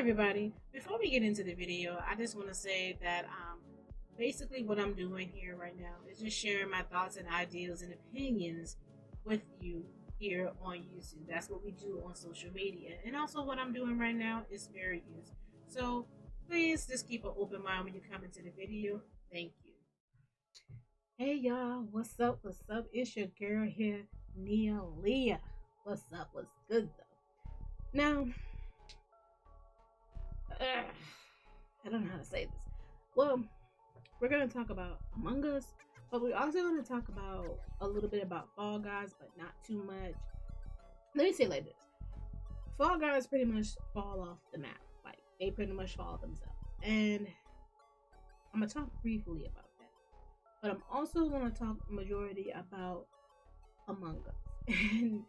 Everybody, before we get into the video, I just want to say that basically what I'm doing here right now is just sharing my thoughts and ideas and opinions with you here on YouTube. That's what we do on social media. And also what I'm doing right now is fair use. So please just keep an open mind when you come into the video. Thank you. Hey y'all, what's up? What's up? It's your girl here, Nia Leah. What's up? What's good though? Now, I don't know how to say this. Well, we're gonna talk about Among Us, but we're also gonna talk about a little bit about Fall Guys, but not too much. Let me say it like this: Fall Guys pretty much fall off the map. Like they pretty much fall themselves, and I'm gonna talk briefly about that. But I'm also gonna talk majority about Among Us, and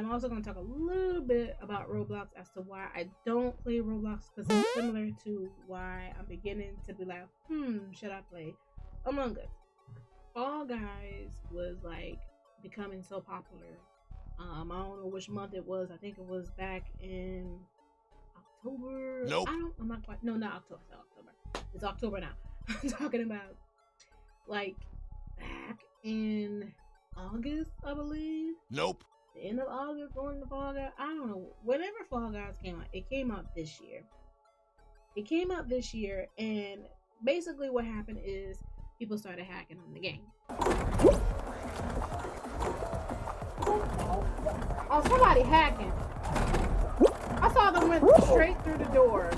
I'm also going to talk a little bit about Roblox as to why I don't play Roblox, because it's similar to why I'm beginning to be like, should I play Among Us? Fall Guys was like becoming so popular. I don't know which month it was. I think it was back in October. Nope. I'm not quite. No, not October. It's October. It's October now. I'm talking about like back in August, I believe. Nope. The end of August, going to Fall Guys. I don't know. Whenever Fall Guys came out, it came out this year. It came out this year, and basically what happened is people started hacking on the game. Oh, somebody hacking. I saw them went straight through the door.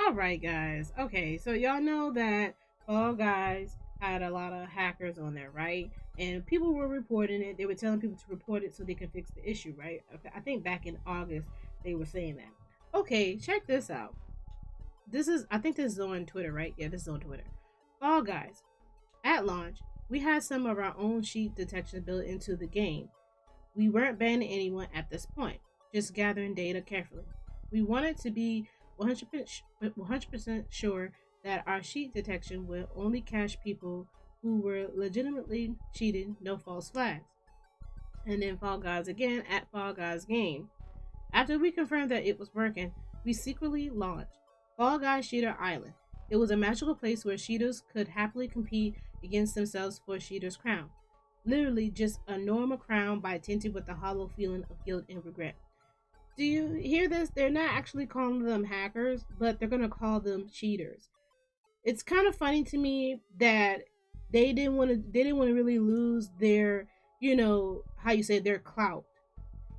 Alright, guys. Okay, so y'all know that Fall Guys had a lot of hackers on there, right? And people were reporting it. They were telling people to report it so they can fix the issue, right? Okay, I think back in August they were saying that. Okay, check this out. I think this is on Twitter, right? Yeah, this is on Twitter. Fall Guys. At launch, we had some of our own cheat detection built into the game. We weren't banning anyone at this point, just gathering data carefully. We wanted to be 100% sure that our cheat detection will only catch people who were legitimately cheating, no false flags. And then Fall Guys again at Fall Guys Game. After we confirmed that it was working, we secretly launched Fall Guys Cheater Island. It was a magical place where cheaters could happily compete against themselves for Cheater's crown. Literally just a normal crown by tinted with a hollow feeling of guilt and regret. Do you hear this? They're not actually calling them hackers, but they're gonna call them cheaters. It's kind of funny to me that they didn't want to really lose their, how you say, their clout.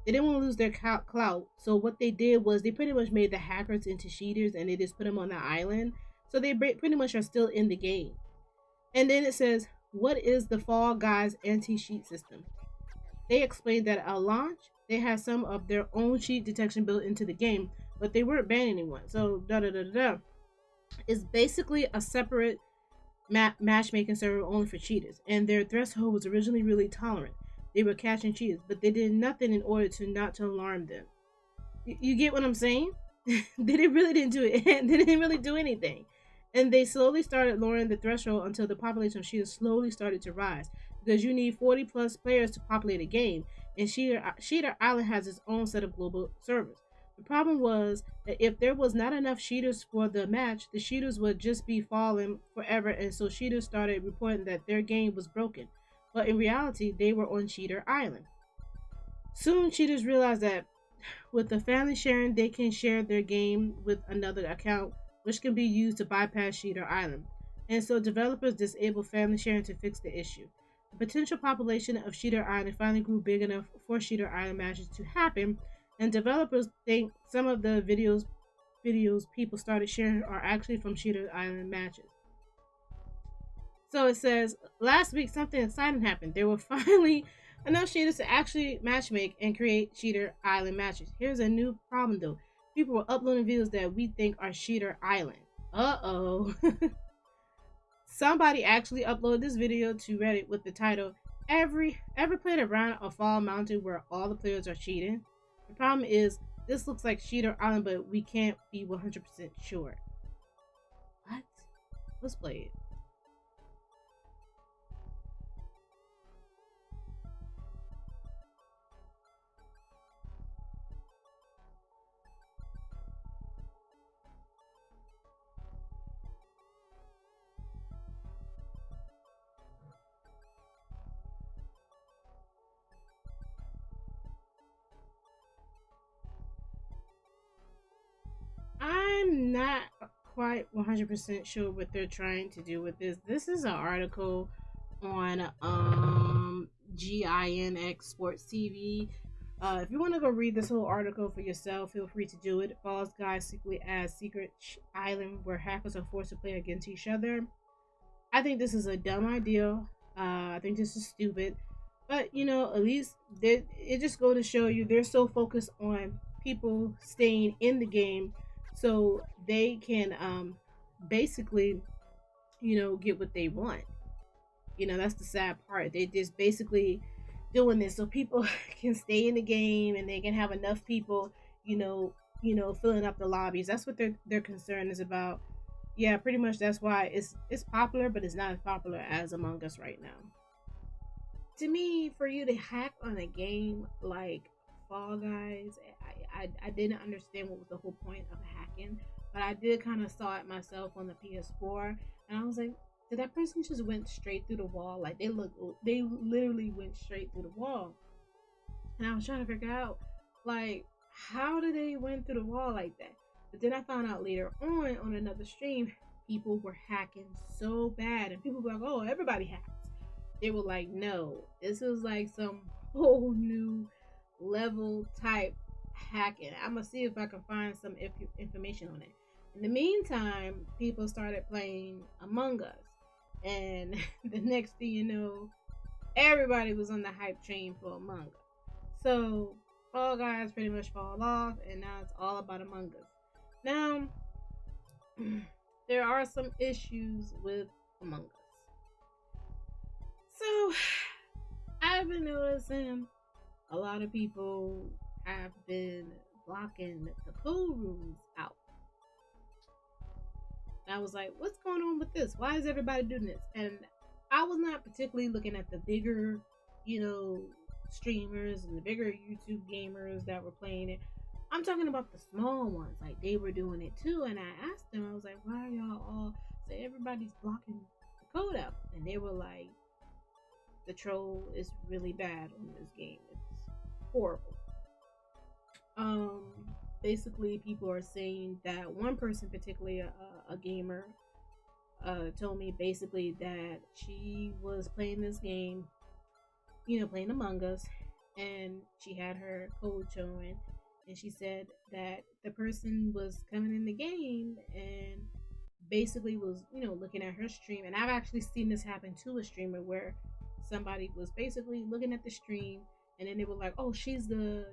They didn't want to lose their clout. So what they did was they pretty much made the hackers into cheaters, and they just put them on the island. So they pretty much are still in the game. And then it says, what is the Fall Guys anti-cheat system? They explained that at launch, they had some of their own cheat detection built into the game, but they weren't banning anyone. So It's basically a separate matchmaking server only for cheaters, and their threshold was originally really tolerant. They were catching cheaters, but they did nothing in order to not to alarm them. You get what I'm saying? They really didn't do it. They didn't really do anything. And they slowly started lowering the threshold until the population of cheaters slowly started to rise, because you need 40 plus players to populate a game, and Cheater Island has its own set of global servers. The problem was that if there was not enough cheaters for the match, the cheaters would just be falling forever, and so cheaters started reporting that their game was broken. But in reality, they were on Cheater Island. Soon, cheaters realized that with the family sharing, they can share their game with another account, which can be used to bypass Cheater Island. And so developers disabled family sharing to fix the issue. The potential population of Cheater Island finally grew big enough for Cheater Island matches to happen, and developers think some of the videos people started sharing are actually from Cheater Island matches. So it says, last week something exciting happened. There were finally enough cheaters to actually matchmake and create Cheater Island matches. Here's a new problem though. People were uploading videos that we think are Cheater Island. Uh-oh. Somebody actually uploaded this video to Reddit with the title, Ever played around a fall mountain where all the players are cheating? The problem is, this looks like Cheater Island, but we can't be 100% sure. What? Let's play it. not quite 100% sure what they're trying to do with this. This is an article on GINX Sports TV. If you want to go read this whole article for yourself, feel free to do it. False Guys secretly adds secret island where hackers are forced to play against each other. I think this is a dumb idea. I think this is stupid. But at least it just go to show you they're so focused on people staying in the game, so they can basically get what they want. That's the sad part. They just basically doing this so people can stay in the game and they can have enough people, you know, filling up the lobbies. That's what their concern is about. Yeah, pretty much that's why it's popular, but it's not as popular as Among Us right now. To me, for you to hack on a game like Fall Guys, I didn't understand what was the whole point of hacking, but I did kind of saw it myself on the PS4, and I was like, did that person just went straight through the wall? Like they literally went straight through the wall, and I was trying to figure out like how did they went through the wall like that? But then I found out later on another stream, people were hacking so bad, and people were like, oh, everybody hacks. They were like, no, this is like some whole new level type hacking. I'm gonna see if I can find some information on it. In the meantime, people started playing Among Us, and the next thing you know, everybody was on the hype train for Among Us. So Fall Guys pretty much fall off, and now it's all about Among Us. Now, there are some issues with Among Us. So, I've been noticing a lot of people have been blocking the code rooms out. And I was like, what's going on with this? Why is everybody doing this? And I was not particularly looking at the bigger, streamers and the bigger YouTube gamers that were playing it. I'm talking about the small ones. Like, they were doing it too. And I asked them, I was like, why are y'all all say everybody's blocking the code out? And they were like, the troll is really bad on this game. It's horrible. Basically, people are saying that one person, particularly a gamer, told me basically that she was playing this game, playing Among Us, and she had her code showing, and she said that the person was coming in the game and basically was, looking at her stream. And I've actually seen this happen to a streamer where somebody was basically looking at the stream and then they were like, oh, she is the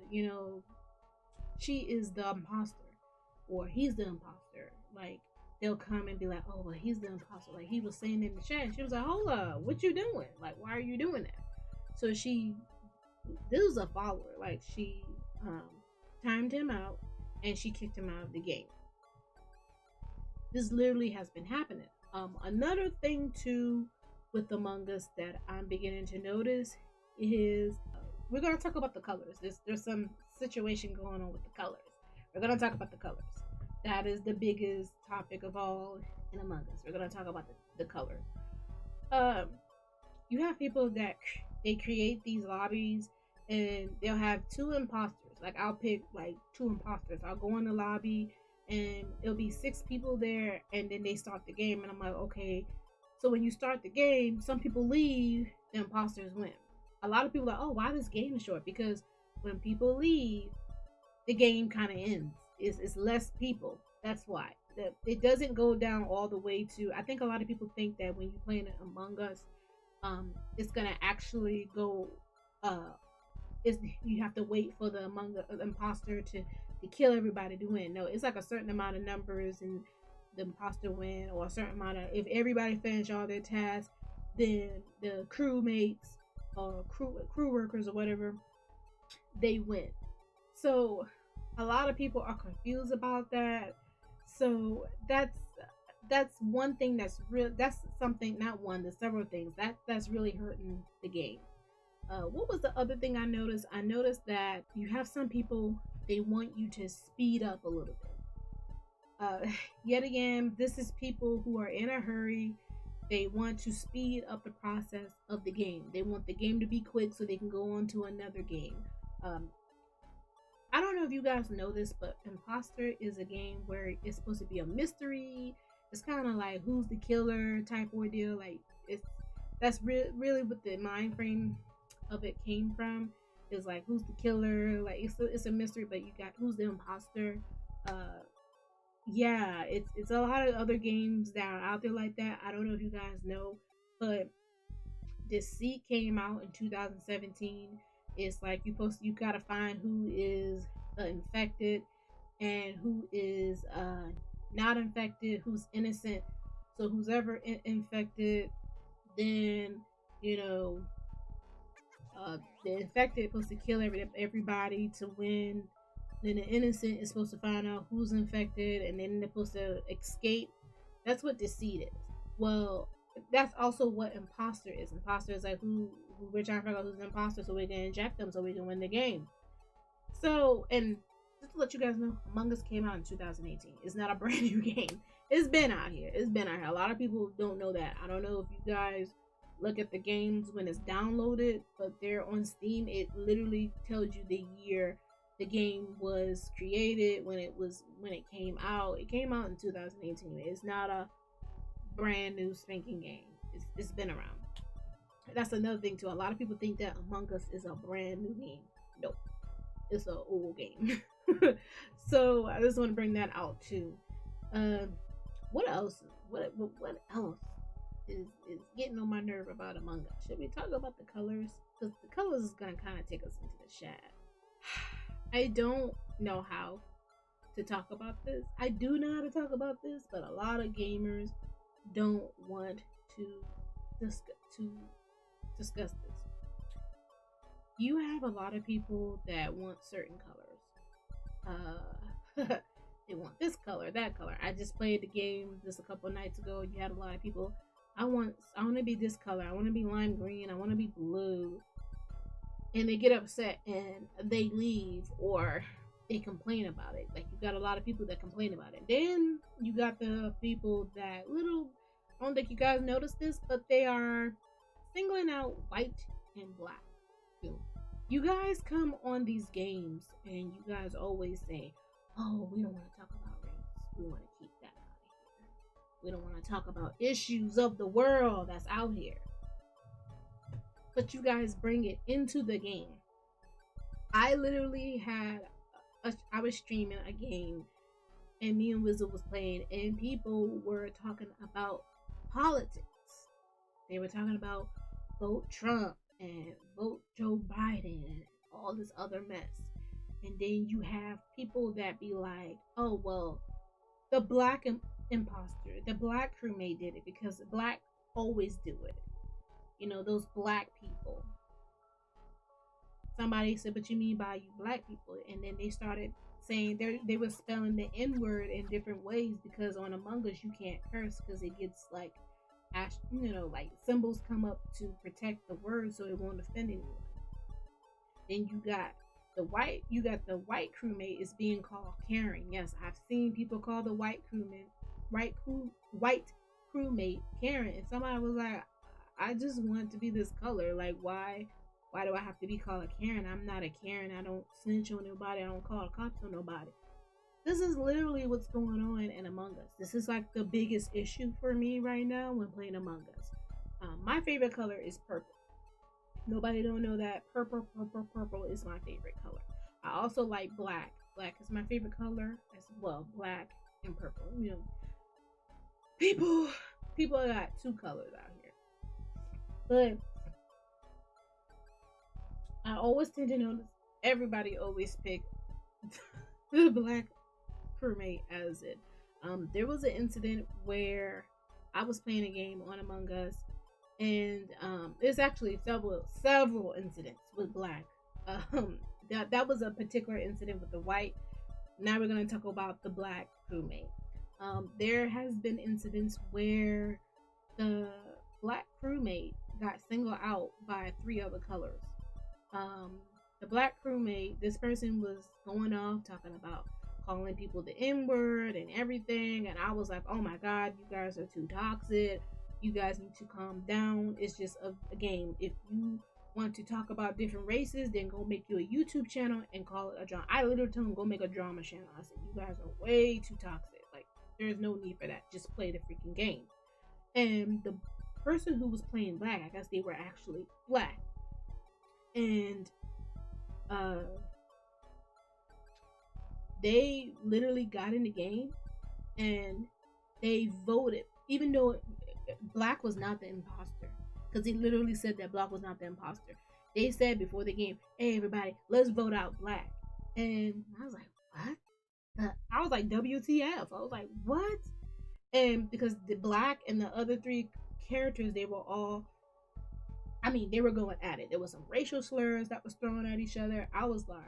imposter, or he's the imposter. Like, they'll come and be like, oh, well, he's the imposter. Like, he was saying in the chat, and she was like, hold up, what you doing? Like, why are you doing that? So this was a follower. Like, she timed him out and she kicked him out of the game. This literally has been happening. Another thing too with Among Us that I'm beginning to notice is we're gonna talk about the colors. There's some situation going on with the colors. We're gonna talk about the colors. That is the biggest topic of all in Among Us. We're gonna talk about the colors. You have people that they create these lobbies and they'll have two imposters. Like, I'll pick like two imposters. I'll go in the lobby and it'll be 6 people there, and then they start the game, and I'm like, okay. So when you start the game, some people leave, the imposters win. A lot of people are like, oh, why this game is short? Because when people leave, the game kind of ends. It's less people. That's why. It doesn't go down all the way to. I think a lot of people think that when you play Among Us, it's gonna actually go. You have to wait for the imposter to kill everybody to win. No, it's like a certain amount of numbers and the imposter win, or a certain amount of, if everybody finish all their tasks, then the crewmates or crew workers or whatever, they win. So a lot of people are confused about that. So that's one thing that's real. That's something, not one, there's several things that's really hurting the game. What was the other thing I noticed? I noticed that you have some people, they want you to speed up a little bit. Yet again, this is people who are in a hurry. They want to speed up the process of the game. They want the game to be quick so they can go on to another game. I don't know if you guys know this, but Imposter is a game where it's supposed to be a mystery. It's kind of like who's the killer type ordeal. Like it's that's really what the mind frame of it came from. Is like who's the killer? Like it's a mystery, but you got who's the imposter. Uh, yeah, it's a lot of other games that are out there like that. I don't know if you guys know, but Deceit came out in 2017. It's like you gotta find who is infected and who is not infected, who's innocent. So who's ever infected, then you know the infected is supposed to kill everybody to win. Then the innocent is supposed to find out who's infected, and then they're supposed to escape. That's what deceit is. Well, that's also what imposter is. Imposter is like who we're trying to figure out who's an imposter, so we can inject them so we can win the game. So, and just to let you guys know, Among Us came out in 2018. It's not a brand new game. It's been out here. It's been out here. A lot of people don't know that. I don't know if you guys look at the games when it's downloaded, but they're on Steam. It literally tells you the year the game was created, when it came out. It came out in 2018. It's not a brand new spanking game. It's been around. That's another thing too. A lot of people think that Among Us is a brand new game. Nope, it's an old game. So I just want to bring that out too. Um, what else? What else is getting on my nerve about Among Us? Should we talk about the colors? Because the colors is gonna kind of take us into the shad. I don't know how to talk about this. I do know how to talk about this, but a lot of gamers don't want to to discuss this. You have a lot of people that want certain colors. They want this color, that color. I just played the game just a couple nights ago. You had a lot of people. I want to be this color. I want to be lime green. I want to be blue. And they get upset and they leave or they complain about it. Like you got a lot of people that complain about it. Then you got the people that little. I don't think you guys noticed this, but they are singling out white and black. You guys come on these games and you guys always say, "Oh, we don't want to talk about race. We want to keep that out of here. We don't want to talk about issues of the world that's out here." But you guys bring it into the game. I literally I was streaming a game and me and Wizard was playing and people were talking about politics. They were talking about vote Trump and vote Joe Biden and all this other mess. And then you have people that be like, "Oh well, the black imposter, the black crewmate did it because black always do it." You know, those black people. Somebody said, "But you mean by you black people?" And then they started saying they were spelling the N word in different ways because on Among Us you can't curse because it gets like like symbols come up to protect the word so it won't offend anyone. Then you got the white crewmate is being called Karen. Yes, I've seen people call the white crewmate Karen, and somebody was like, "I just want to be this color. Like, why do I have to be called a Karen? I'm not a Karen. I don't snitch on nobody. I don't call the cops on nobody." This is literally what's going on in Among Us. This is like the biggest issue for me right now when playing Among Us. My favorite color is purple. Nobody don't know that purple is my favorite color. I also like black. Black is my favorite color as well. Black and purple. You know, people people got two colors out here. But I always tend to notice everybody always pick the black crewmate as it. There was an incident where I was playing a game on Among Us, and there's actually several incidents with black. That was a particular incident with the white. Now we're gonna talk about the black crewmate. There has been incidents where the black crewmate got singled out by three other colors. Um, the black crewmate, this person was going off talking about calling people the N word and everything, and I was like, "Oh my god, you guys are too toxic. You guys need to calm down. It's just a game. If you want to talk about different races, then go make you a YouTube channel and call it a drama. I literally told him go make a drama channel. I said, you guys are way too toxic. Like, there's no need for that. Just play the freaking game. And the person who was playing black, I guess they were actually black. And they literally got in the game and they voted, even though black was not the imposter, because he literally said that black was not the imposter. They said before the game, hey everybody, let's vote out black. And I was like, what? I was like, WTF. I was like, what? And because the black and the other three characters, they were all, I mean, they were going at it. There was some racial slurs that was thrown at each other. I was like,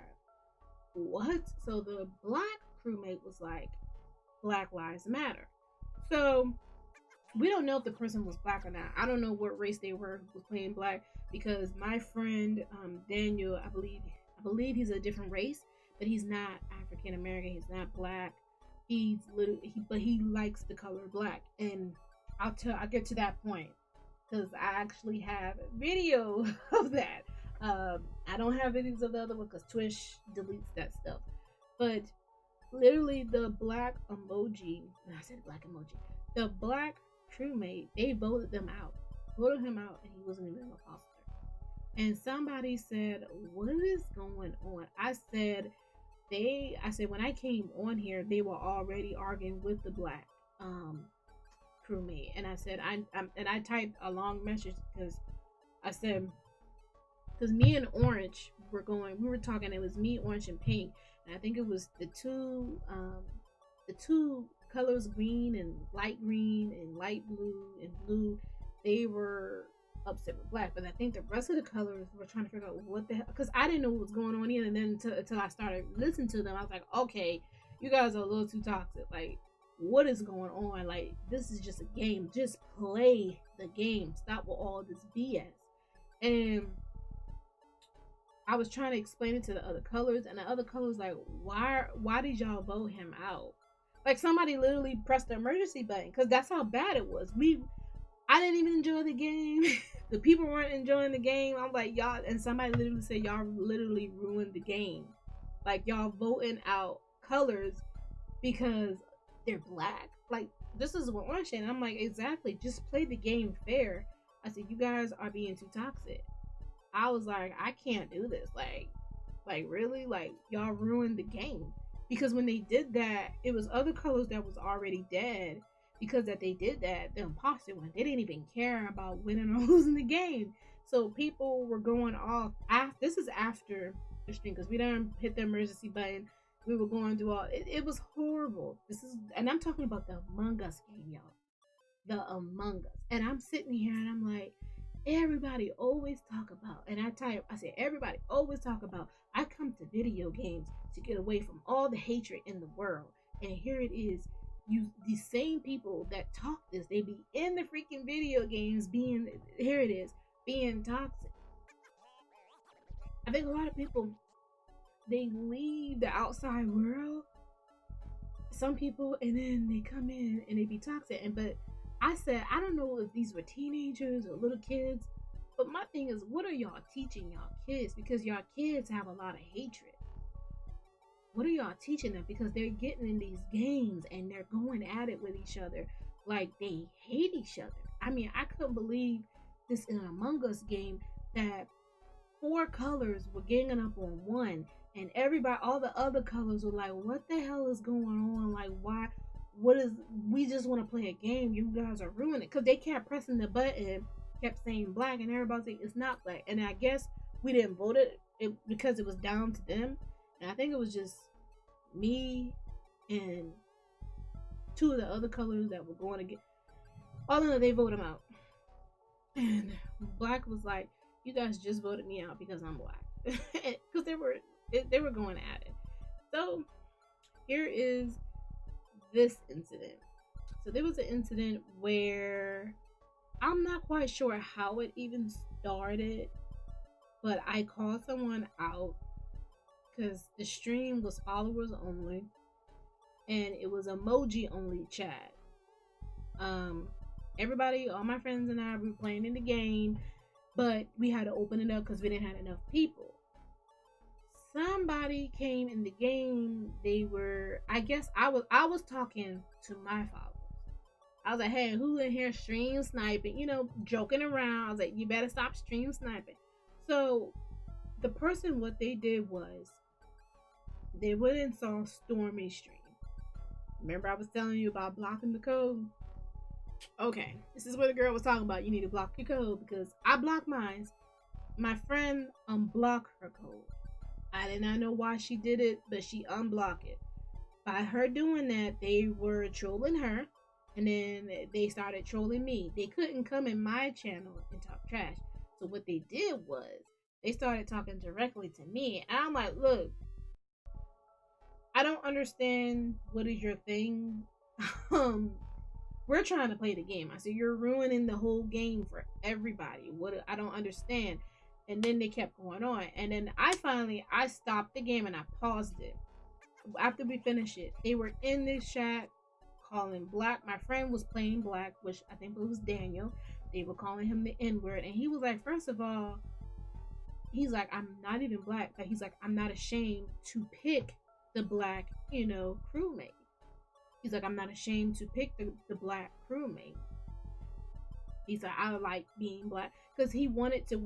what? So the black crewmate was like, Black Lives Matter. So we don't know if the person was black or not. I don't know what race they were who was playing black, because my friend Daniel, I believe he's a different race, but he's not African American. He's not black. But he likes the color black, and I'll get to that point because I actually have a video of that. I don't have videos of the other one because Twitch deletes that stuff. But literally, the black emoji, I said black emoji, the black crewmate, they voted him out, and he wasn't even an imposter. And somebody said, "What is going on?" I said when I came on here, they were already arguing with the black crewmate, and I said I typed a long message because I said, because me and Orange we were talking. It was me, Orange, and Pink, and I think it was the two colors, green and light blue and blue. They were upset with black, but I think the rest of the colors were trying to figure out what the hell, because I didn't know what was going on either. And then until I started listening to them, I was like, okay, you guys are a little too toxic. Like, what is going on? Like, this is just a game. Just play the game. Stop with all this BS. And I was trying to explain it to the other colors, and the other colors like, why did y'all vote him out? Like, somebody literally pressed the emergency button, because that's how bad it was. I didn't even enjoy the game. The people weren't enjoying the game. I'm like, y'all, and somebody literally said, y'all literally ruined the game. Like, y'all voting out colors because they're black. Like, this is what I'm saying. I'm like, exactly. Just play the game fair. I said, you guys are being too toxic. I was like, I can't do this. Like really? Like, y'all ruined the game. Because when they did that, it was other colors that was already dead. Because that they did that, the imposter one, they didn't even care about winning or losing the game. So people were going off. This is after the stream, because we didn't hit the emergency button. We were going through all. It was horrible. And I'm talking about the Among Us game, y'all. The Among Us. And I'm sitting here and I'm like, everybody always talk about, and I say everybody always talk about, I come to video games to get away from all the hatred in the world. And here it is. These same people that talk this, they be in the freaking video games being toxic. I think a lot of people, they leave the outside world, some people, and then they come in and they be toxic. But I said, I don't know if these were teenagers or little kids, but my thing is, what are y'all teaching y'all kids? Because y'all kids have a lot of hatred. What are y'all teaching them? Because they're getting in these games and they're going at it with each other like they hate each other. I mean, I couldn't believe this in an Among Us game that 4 colors were ganging up on one, and all the other colors were like, what the hell is going on? Like, why? We just want to play a game. You guys are ruining it. Because they kept pressing the button, kept saying black, and everybody saying it's not black. And I guess we didn't vote it because it was down to them. And I think it was just me and 2 of the other colors that were going to get. All in all, they voted him out. And black was like, you guys just voted me out because I'm black. Because they were going at it. So here is this incident. So there was an incident where I'm not quite sure how it even started, but I called someone out because the stream was followers only and it was emoji only chat. Everybody, all my friends and I were playing in the game, but we had to open it up because we didn't have enough people. Somebody came in the game. They were, I guess, I was talking to my followers. I was like, hey, who in here stream sniping? Joking around. I was like, you better stop stream sniping. So the person, what they did was they went and saw Stormy stream. Remember I was telling you about blocking the code? Okay, this is what the girl was talking about. You need to block your code because I blocked mine. My friend unblocked her code. I did not know why she did it, but she unblocked it. By her doing that, they were trolling her, and then they started trolling me. They couldn't come in my channel and talk trash. So what they did was they started talking directly to me. And I'm like, look, I don't understand what is your thing. We're trying to play the game. I said, you're ruining the whole game for everybody. What, I don't understand. And then they kept going on. And then I stopped the game and I paused it. After we finished it, they were in this chat calling Black. My friend was playing Black, which I think it was Daniel. They were calling him the N-word. And he was like, first of all, he's like, I'm not even Black, but he's like, I'm not ashamed to pick the Black, crewmate. He's like, I'm not ashamed to pick the Black crewmate. He's like, I like being Black because he wanted to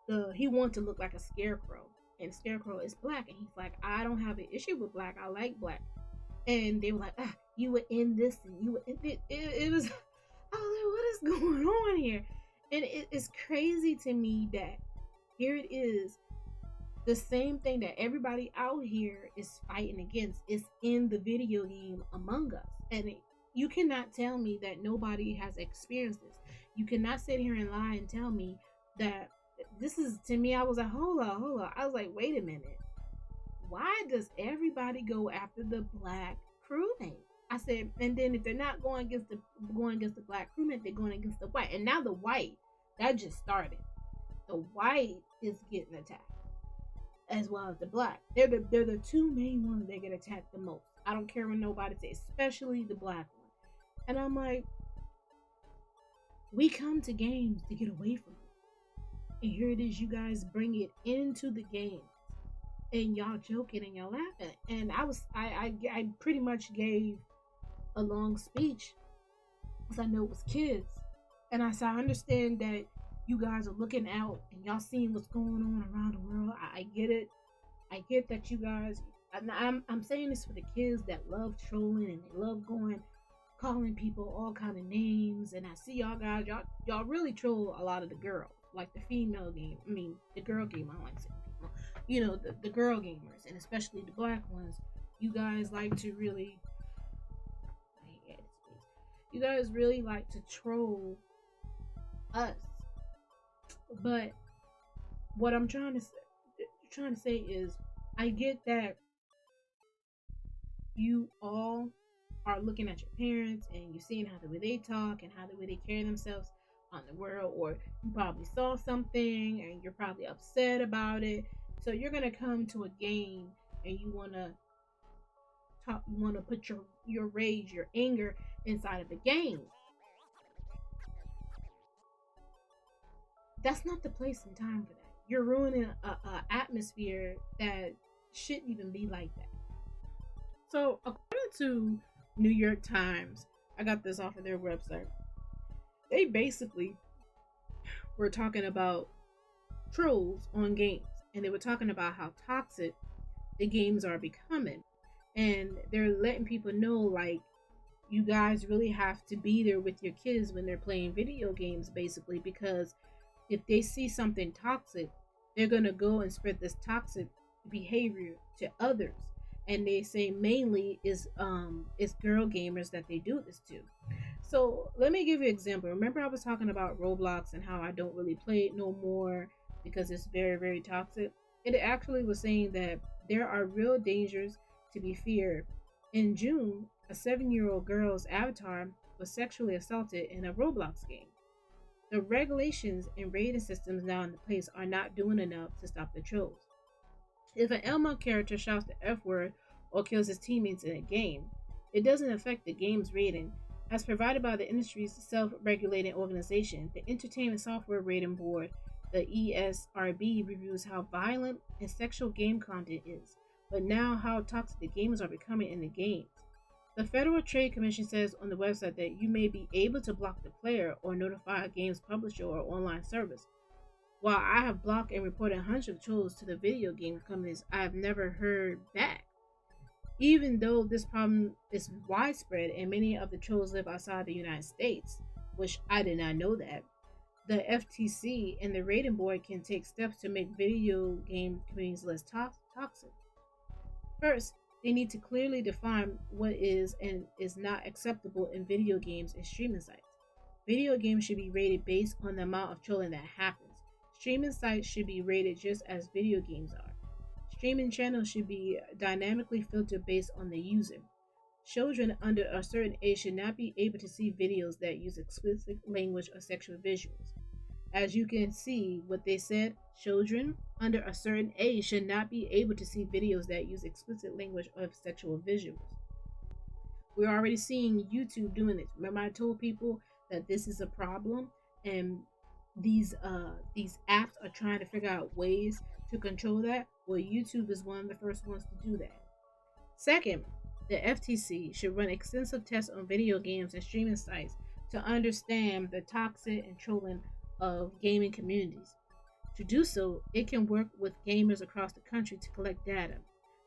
look like a scarecrow, and Scarecrow is Black, and he's like, I don't have an issue with Black. I like Black. And they were like, you were in this, and you were in it. It was, I was like, what is going on here? And it's crazy to me that here it is, the same thing that everybody out here is fighting against is in the video game Among Us. And you cannot tell me that nobody has experienced this. You cannot sit here and lie and tell me that this is, to me, I was like, hold on. I was like, wait a minute. Why does everybody go after the Black crewmate? I said, and then if they're not going against the Black crewmate, they're going against the white. And now the white, that just started. The white is getting attacked, as well as the Black. They're the two main ones that get attacked the most. I don't care what nobody says, especially the Black one. And I'm like, we come to games to get away from it. And here it is, you guys bring it into the game. And y'all joking and y'all laughing. And I pretty much gave a long speech because I know it was kids. And I said, I understand that you guys are looking out and y'all seeing what's going on around the world. I get it. I get that you guys, I'm saying this for the kids that love trolling and they love calling people all kind of names. And I see y'all guys, y'all really troll a lot of the girls, like the female game. I mean, the girl game, I like saying people, the girl gamers, and especially the Black ones. You guys like to really, you guys really like to troll us. But what I'm trying to say is, I get that you all are looking at your parents and you're seeing how the way they talk and how the way they carry themselves on the world, or you probably saw something and you're probably upset about it. So you're gonna come to a game and you wanna put your rage, your anger inside of the game. That's not the place and time for that. You're ruining a atmosphere that shouldn't even be like that. So according to New York Times, I got this off of their website. They basically were talking about trolls on games, and they were talking about how toxic the games are becoming, and they're letting people know, like, you guys really have to be there with your kids when they're playing video games, basically, because if they see something toxic, they're gonna go and spread this toxic behavior to others. And they say mainly it's girl gamers that they do this to. So let me give you an example. Remember I was talking about Roblox and how I don't really play it no more because it's very, very toxic. It actually was saying that there are real dangers to be feared. In June, a 7-year-old girl's avatar was sexually assaulted in a Roblox game. The regulations and rating systems now in place are not doing enough to stop the trolls. If an Elmo character shouts the F word or kills his teammates in a game, it doesn't affect the game's rating, As provided by the industry's self-regulating organization, the Entertainment Software Rating Board, the ESRB, reviews how violent and sexual game content is, but now how toxic the gamers are becoming in the games. The Federal Trade Commission says on the website that you may be able to block the player or notify a game's publisher or online service. While I have blocked and reported hundreds of trolls to the video game companies, I have never heard back. Even though this problem is widespread and many of the trolls live outside the United States, which I did not know that, the FTC and the rating board can take steps to make video game communities less toxic. First, they need to clearly define what is and is not acceptable in video games and streaming sites. Video games should be rated based on the amount of trolling that happens. Streaming sites should be rated just as video games are. Streaming channels should be dynamically filtered based on the user. Children under a certain age should not be able to see videos that use explicit language or sexual visuals. As you can see, what they said, children under a certain age should not be able to see videos that use explicit language or sexual visuals. We're already seeing YouTube doing this. Remember, I told people that this is a problem, and these apps are trying to figure out ways to control that. Well, YouTube is one of the first ones to do that. Second, the FTC should run extensive tests on video games and streaming sites to understand the toxic and trolling of gaming communities. To do so, it can work with gamers across the country to collect data,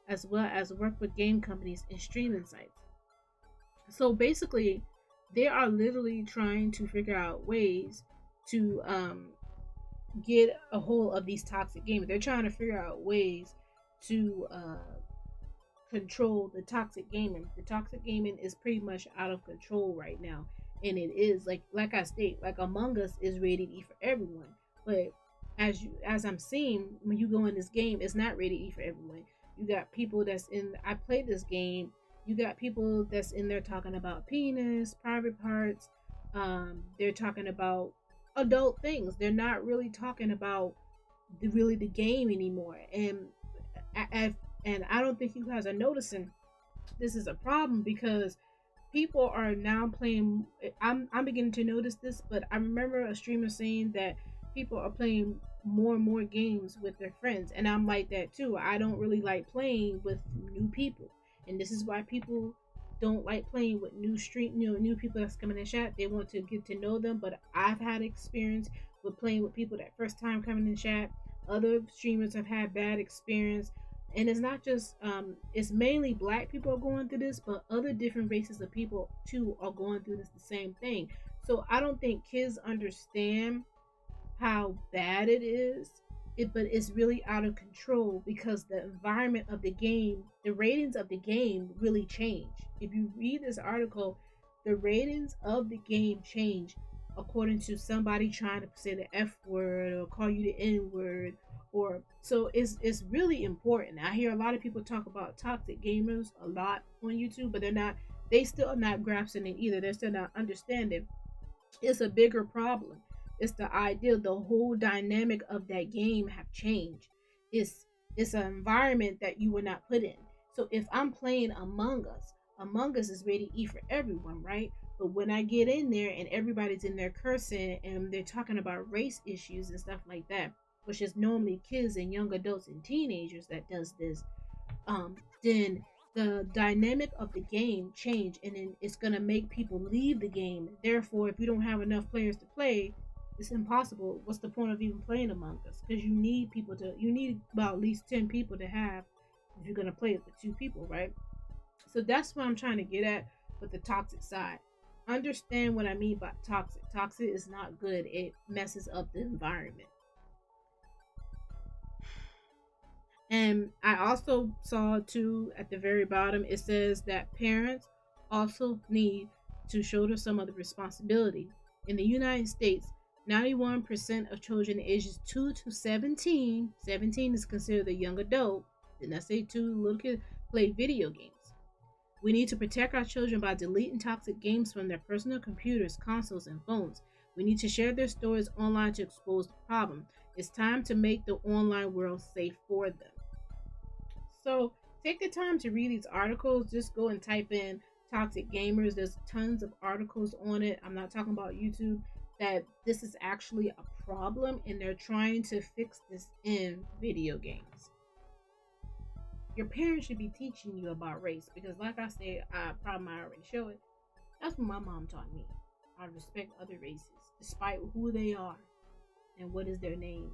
as well as work with game companies and streaming sites. So basically, they are literally trying to figure out ways to get a hold of these toxic gamers. They're trying to figure out ways to control the toxic gaming. The toxic gaming is pretty much out of control right now, and it is like I state, like Among Us is rated E for everyone, but as I'm seeing when you go in this game, it's not rated E for everyone. You got people that's in. I played this game. You got people that's in there talking about penis, private parts. They're talking about adult things. They're not really talking about the game anymore. And I don't think you guys are noticing this is a problem because people are now playing. I'm beginning to notice this, but I remember a streamer saying that people are playing more and more games with their friends, and I'm like that too. I don't really like playing with new people, and this is why people don't like playing with new people that's coming in chat. They want to get to know them, but I've had experience with playing with people that first time coming in chat. Other streamers have had bad experience, and it's not just it's mainly black people are going through this, but other different races of people too are going through this the same thing. So I don't think kids understand how bad it is, but it's really out of control because the environment of the game, the ratings of the game really change. If you read this article, the ratings of the game change according to somebody trying to say the F word or call you the N word, or so it's really important. I hear a lot of people talk about toxic gamers a lot on YouTube, but they still are not grasping it either. They're still not understanding. It's a bigger problem. It's the idea, the whole dynamic of that game have changed. It's an environment that you were not put in. So if I'm playing Among Us is rated E for everyone, right? But when I get in there and everybody's in there cursing and they're talking about race issues and stuff like that, which is normally kids and young adults and teenagers that does this, then the dynamic of the game change, and then it's gonna make people leave the game. Therefore, if you don't have enough players to play, it's impossible. What's the point of even playing Among Us? Because you need about at least 10 people to have if you're gonna play it with 2 people, right? So that's what I'm trying to get at with the toxic side. Understand what I mean by toxic. Toxic is not good. It messes up the environment. And I also saw too at the very bottom, it says that parents also need to shoulder some of the responsibility. In the United States, 91% of children ages 2 to 17, 17 is considered a young adult, didn't I say 2 little kids, play video games. We need to protect our children by deleting toxic games from their personal computers, consoles, and phones. We need to share their stories online to expose the problem. It's time to make the online world safe for them. So take the time to read these articles. Just go and type in toxic gamers. There's tons of articles on it. I'm not talking about YouTube. That this is actually a problem, and they're trying to fix this in video games. Your parents should be teaching you about race because, like I said, I probably might already show it. That's what my mom taught me. I respect other races, despite who they are and what is their name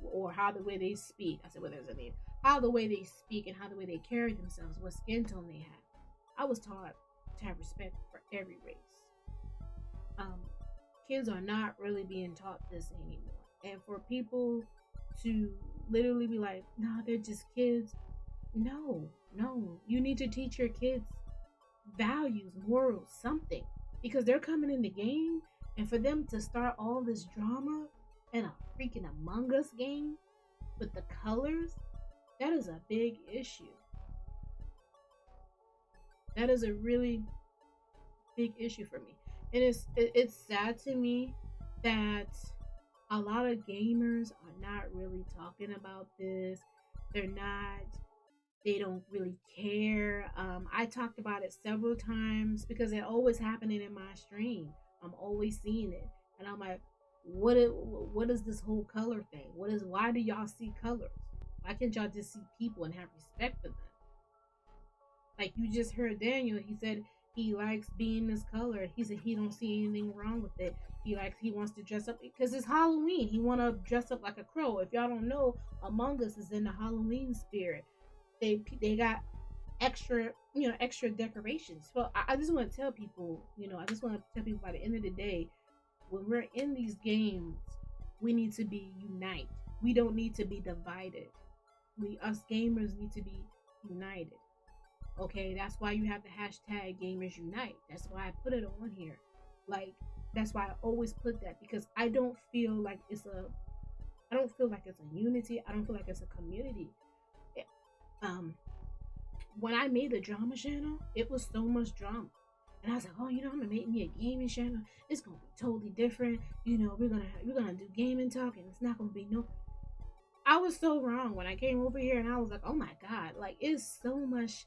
or how the way they speak. I said, well, there's a name. How the way they speak and how the way they carry themselves, what skin tone they have. I was taught to have respect for every race. Um, Kids are not really being taught this anymore. And for people to literally be like, no, they're just kids. No, no. You need to teach your kids values, morals, something. Because they're coming in the game, and for them to start all this drama in a freaking Among Us game with the colors, that is a big issue. That is a really big issue for me. And it's sad to me that a lot of gamers are not really talking about this. They're not, they don't really care. I talked about it several times because it always happening in my stream. I'm always seeing it, and I'm like, what is this whole color thing? Why do y'all see colors? Why can't y'all just see people and have respect for them? Like you just heard Daniel, he said he likes being this color. He said he don't see anything wrong with it. He wants to dress up because it's Halloween. He want to dress up like a crow. If y'all don't know, Among Us is in the Halloween spirit. They got extra decorations. So I just want to tell people, I just want to tell people by the end of the day, when we're in these games, we need to be unite. We don't need to be divided. Us gamers need to be united. Okay, that's why you have the hashtag Gamers Unite. That's why I put it on here. Like that's why I always put that because I don't feel like it's a unity. I don't feel like it's a community. Um, when I made the drama channel, it was so much drama. And I was like, oh, I'm gonna make me a gaming channel. It's gonna be totally different. We're gonna do gaming talk, and it's not gonna be no. I was so wrong when I came over here, and I was like, oh my god, like it's so much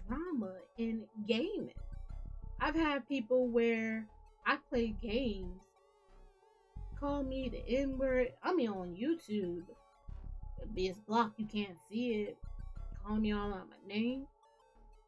drama in gaming. I've had people where I play games call me the N word. I mean, on YouTube, it's blocked, you can't see it. Call me all out my name.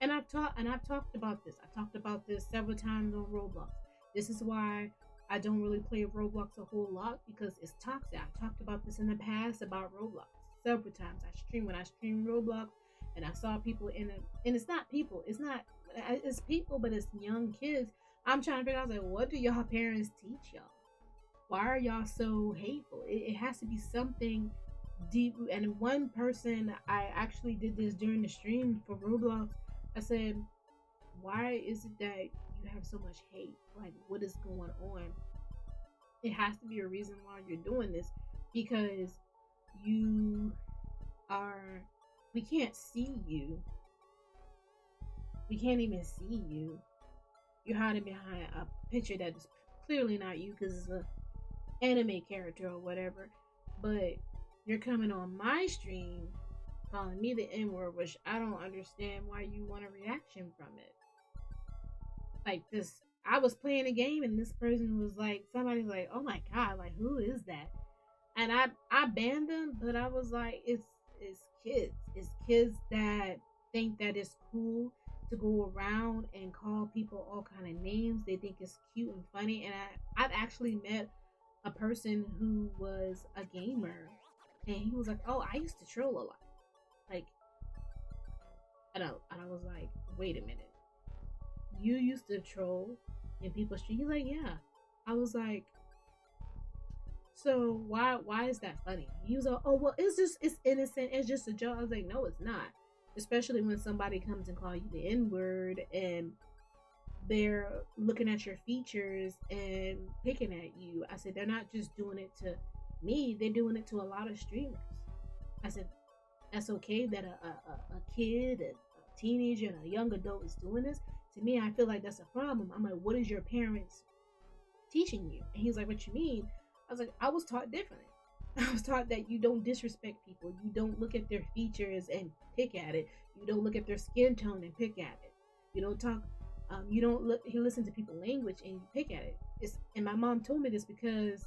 And I've talked about this. I talked about this several times on Roblox. This is why I don't really play Roblox a whole lot because it's toxic. I talked about this in the past about Roblox several times. When I stream Roblox, and I saw people and it's not people. It's people, but it's young kids. I'm trying to figure out, like, what do y'all parents teach y'all? Why are y'all so hateful? It has to be something deep. And one person, I actually did this during the stream for Roblox. I said, why is it that you have so much hate? Like, what is going on? It has to be a reason why you're doing this because we can't see you. We can't even see you. You're hiding behind a picture that is clearly not you because it's an anime character or whatever. But you're coming on my stream calling me the N word, which I don't understand why you want a reaction from it. Like this, I was playing a game and this person was like, somebody's like, oh my god, like who is that? And I banned them, but I was like, it's kids. It's kids that think that it's cool to go around and call people all kind of names. They think it's cute and funny. And I've actually met a person who was a gamer, and he was like, "Oh, I used to troll a lot." Like, and I was like, "Wait a minute, you used to troll in people's street?" He's like, "Yeah." I was like, "So why is that funny?" He was like, "Oh well, it's innocent. It's just a joke." I was like, "No, it's not." Especially when somebody comes and call you the N word and they're looking at your features and picking at you. I said they're not just doing it to me; they're doing it to a lot of streamers. I said that's okay that a kid, a teenager, and a young adult is doing this. To me, I feel like that's a problem. I'm like, what is your parents teaching you? And he's like, what you mean? I was like, I was taught differently. I was taught that you don't disrespect people. You don't look at their features and pick at it. You don't look at their skin tone and pick at it. You don't talk You don't look. You listen to people's language and you pick at it. And my mom told me this because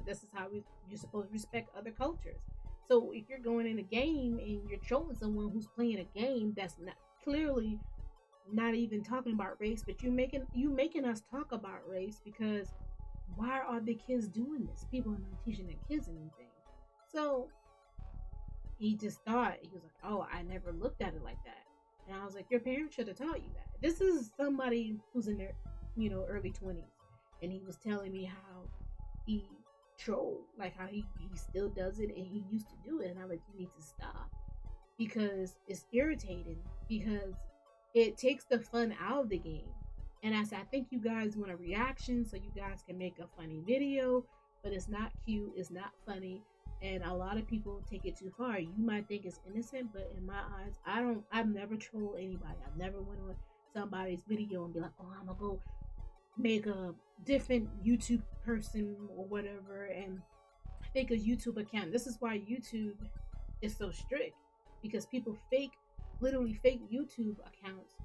this is how you're supposed to respect other cultures. So if you're going in a game and you're trolling someone who's playing a game that's not clearly not even talking about race, but you making us talk about race because why are the kids doing this? People are not teaching their kids anything. So he just thought he was like, "Oh, I never looked at it like that." And I was like, "Your parents should have taught you that." This is somebody who's in their, early 20s, and he was telling me how he trolled, like how he still does it, and he used to do it. And I'm like, "You need to stop because it's irritating because it takes the fun out of the game." And I said, "I think you guys want a reaction so you guys can make a funny video, but it's not cute, it's not funny, and a lot of people take it too far. You might think it's innocent, but in my eyes, I've never trolled anybody. I've never went on somebody's video and be like, oh, I'm gonna go make a different YouTube person or whatever and fake a YouTube account." This is why YouTube is so strict because people literally fake YouTube accounts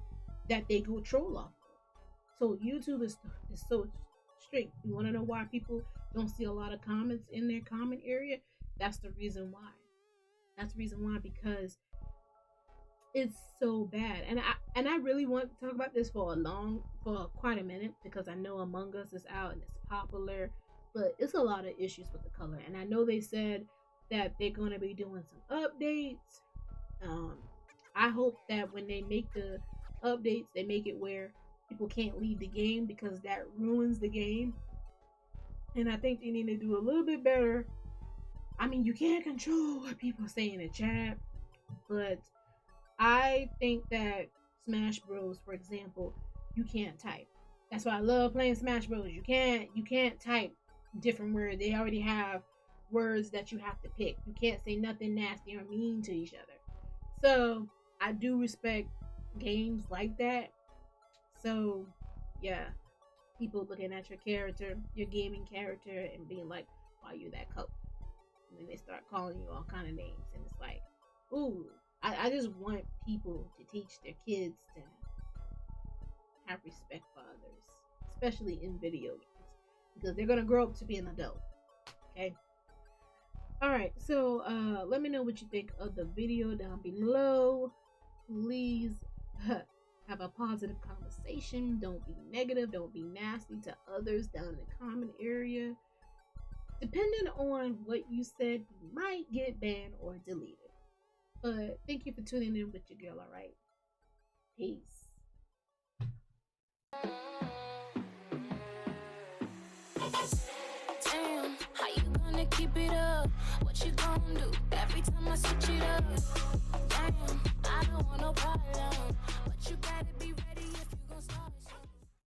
that they go troll off. So YouTube is so strict. You want to know why people don't see a lot of comments in their comment area? That's the reason why. That's the reason why, because it's so bad. And I really want to talk about this for quite a minute because I know Among Us is out and it's popular, but it's a lot of issues with the color. And I know they said that they're going to be doing some updates. Um, I hope that when they make the updates, they make it where people can't leave the game because that ruins the game. And I think they need to do a little bit better. I mean, you can't control what people say in the chat, but I think that Smash Bros, for example, you can't type. That's why I love playing Smash Bros. You can't type different words. They already have words that you have to pick. You can't say nothing nasty or mean to each other. So I do respect games like that. So yeah, people looking at your character, your gaming character, and being like, "Why you that color?" And then they start calling you all kind of names, and it's like, ooh, I just want people to teach their kids to have respect for others, especially in video games, because they're gonna grow up to be an adult. Okay. All right. So let me know what you think of the video down below. Please have a positive conversation. Don't be negative. Don't be nasty to others down in the comment area. Depending on what you said, you might get banned or deleted. But thank you for tuning in with your girl, alright? Peace. Damn, how you gonna keep it up? What you gonna do? Every time I switch it